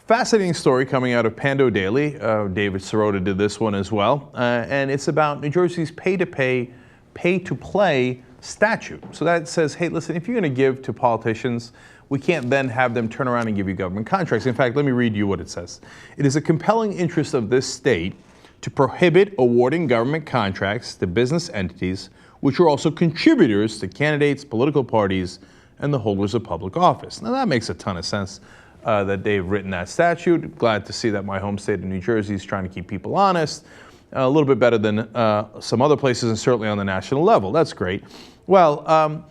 Fascinating story coming out of PandoDaily. David Sirota did this one as well. And it's about New Jersey's pay-to-play statute. So that says, hey, listen, if you're going to give to politicians, we can't then have them turn around and give you government contracts. In fact, let me read you what it says. It is a compelling interest of this state to prohibit awarding government contracts to business entities which are also contributors to candidates, political parties, and the holders of public office. Now that makes a ton of sense. That they've written that statute. Glad to see that my home state of New Jersey is trying to keep people honest. A little bit better than some other places, and certainly on the national level. That's great. Well,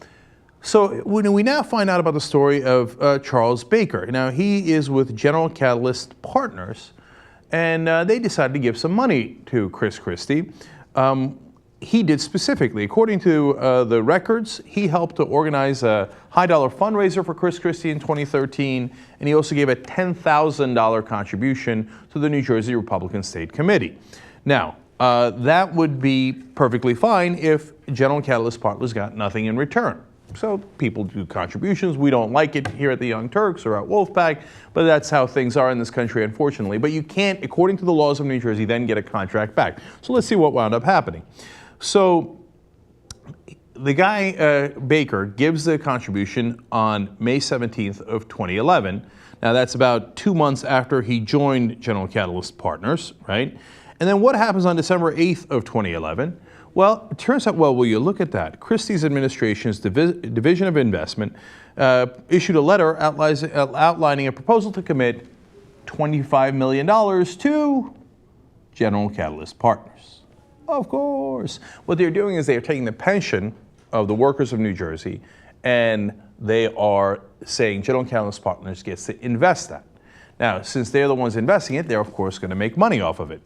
so we now find out about the story of Charles Baker. Now, he is with General Catalyst Partners, and they decided to give some money to Christie. He did specifically. According to the records, he helped to organize a high-dollar fundraiser for Christie in 2013, and he also gave a $10,000 contribution to the New Jersey Republican State Committee. Now, that would be perfectly fine if General Catalyst Partners got nothing in return. So people do contributions. We don't like it here at the Young Turks or at Wolfpack, but that's how things are in this country, unfortunately. But you can't, according to the laws of New Jersey, then get a contract back. So let's see what wound up happening. So the guy, Baker, gives the contribution on May 17th of 2011. Now that's about 2 months after he joined General Catalyst Partners, right? And then what happens on December 8th of 2011? Well, it turns out, well, will you look at that? Christie's administration's Division of Investment issued a letter outlining a proposal to commit $25 million to General Catalyst Partners. Of course. What they're doing is they're taking the pension of the workers of New Jersey, and they are saying General Catalyst Partners gets to invest that. Now, since they're the ones investing it, they're of course going to make money off of it.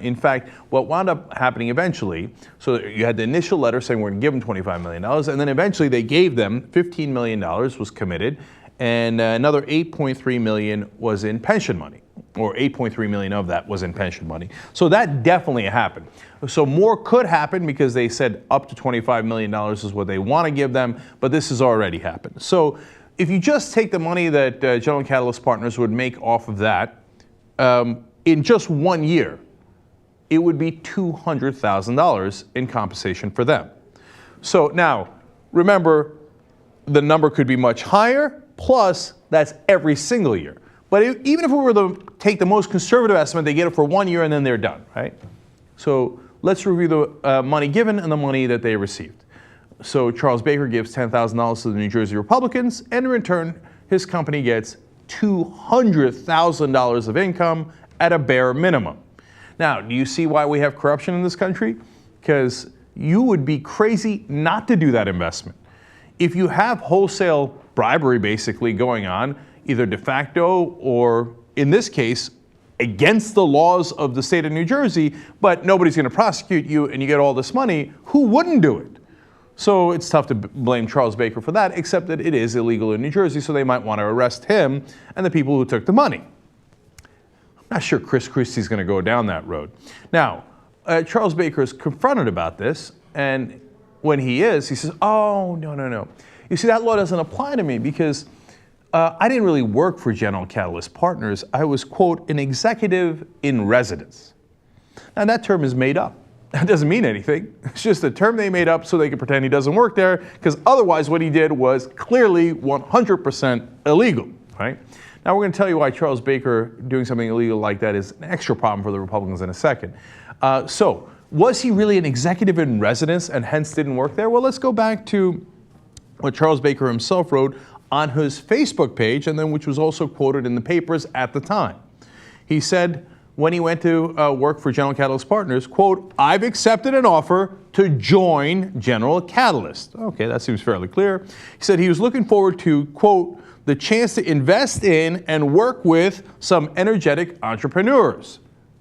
In fact, what wound up happening eventually, so you had the initial letter saying we're going to give them $25 million, and then eventually they gave them $15 million was committed, and another $8.3 million was in pension money, or $8.3 million of that was in pension money. So that definitely happened. So more could happen because they said up to $25 million is what they want to give them, but this has already happened. So if you just take the money that General Catalyst Partners would make off of that, in just 1 year, it would be $200,000 in compensation for them. So now, remember, the number could be much higher, plus that's every single year. But even if we were to take the most conservative estimate, they get it for 1 year and then they're done, right? So let's review the money given and the money that they received. So Charles Baker gives $10,000 to the New Jersey Republicans, and in return, his company gets $200,000 of income at a bare minimum. Now, do you see why we have corruption in this country? Because you would be crazy not to do that investment. If you have wholesale bribery basically going on, either de facto or, in this case, against the laws of the state of New Jersey, but nobody's going to prosecute you and you get all this money, who wouldn't do it? So it's tough to blame Charles Baker for that, except that it is illegal in New Jersey, so they might want to arrest him and the people who took the money. I'm not sure Christie's going to go down that road. Now, Charles Baker is confronted about this, and when he says, oh, no. You see, that law doesn't apply to me because I didn't really work for General Catalyst Partners. I was, quote, an executive in residence. Now, that term is made up. That doesn't mean anything. It's just a term they made up so they could pretend he doesn't work there, because otherwise what he did was clearly 100% illegal, right? Now we're going to tell you why Charles Baker doing something illegal like that is an extra problem for the Republicans in a second. So, was he really an executive in residence and hence didn't work there? Well, let's go back to what Charles Baker himself wrote on his Facebook page, and then which was also quoted in the papers at the time. He said, when he went to work for General Catalyst Partners, quote, I've accepted an offer to join General Catalyst. Okay, that seems fairly clear. He said he was looking forward to, quote, the chance to invest in and work with some energetic entrepreneurs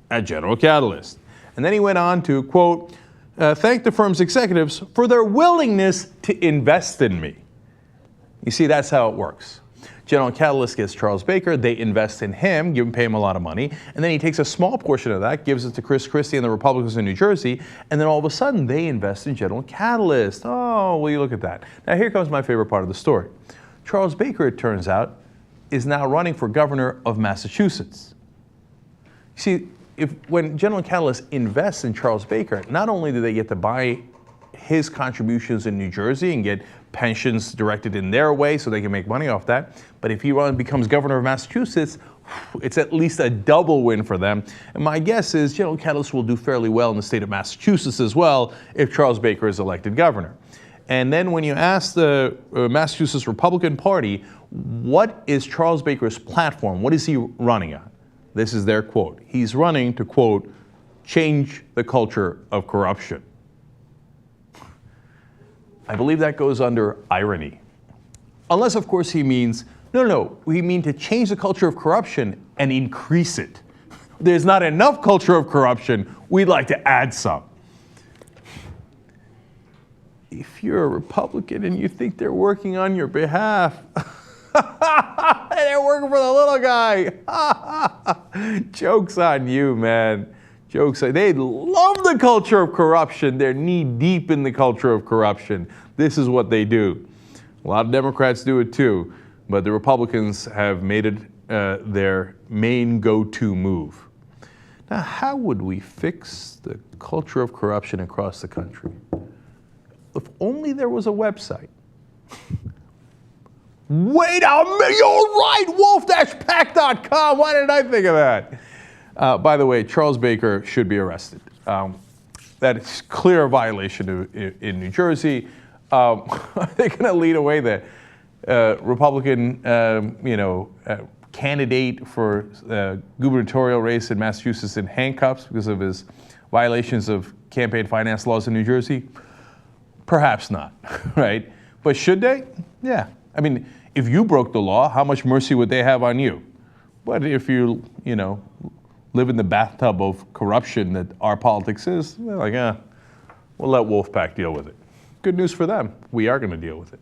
at General Catalyst. And then he went on to, quote, thank the firm's executives for their willingness to invest in me. You see, that's how it works. General Catalyst gets Charles Baker, they invest in him, pay him a lot of money, and then he takes a small portion of that, gives it to Christie and the Republicans in New Jersey, and then all of a sudden they invest in General Catalyst. Oh, well, you look at that. Now here comes my favorite part of the story. Charles Baker, it turns out, is now running for governor of Massachusetts. See, when General Catalyst invests in Charles Baker, not only do they get to buy his contributions in New Jersey and get pensions directed in their way so they can make money off that, but if he becomes governor of Massachusetts, it's at least a double win for them. And my guess is General Catalyst will do fairly well in the state of Massachusetts as well if Charles Baker is elected governor. And then when you ask the Massachusetts Republican Party, what is Charles Baker's platform? What is he running on? This is their quote. He's running to, quote, change the culture of corruption. I believe that goes under irony. Unless, of course, he means, no, we mean to change the culture of corruption and increase it. There's not enough culture of corruption. We'd like to add some. If you're a Republican and you think they're working on your behalf, they're working for the little guy. Joke's on you, man. They love the culture of corruption. They're knee deep in the culture of corruption. This is what they do. A lot of Democrats do it too, but the Republicans have made it their main go-to move. Now, how would we fix the culture of corruption across the country? If only there was a website. Wait a minute, you're right, wolf-pack.com. Why didn't I think of that? By the way, Charles Baker should be arrested. That is clear violation in New Jersey. Are they going to lead away the Republican, candidate for gubernatorial race in Massachusetts in handcuffs because of his violations of campaign finance laws in New Jersey? Perhaps not, right? But should they? Yeah. I mean, if you broke the law, how much mercy would they have on you? But if you, live in the bathtub of corruption that our politics is, they're like, we'll let Wolfpack deal with it. Good news for them. We are going to deal with it.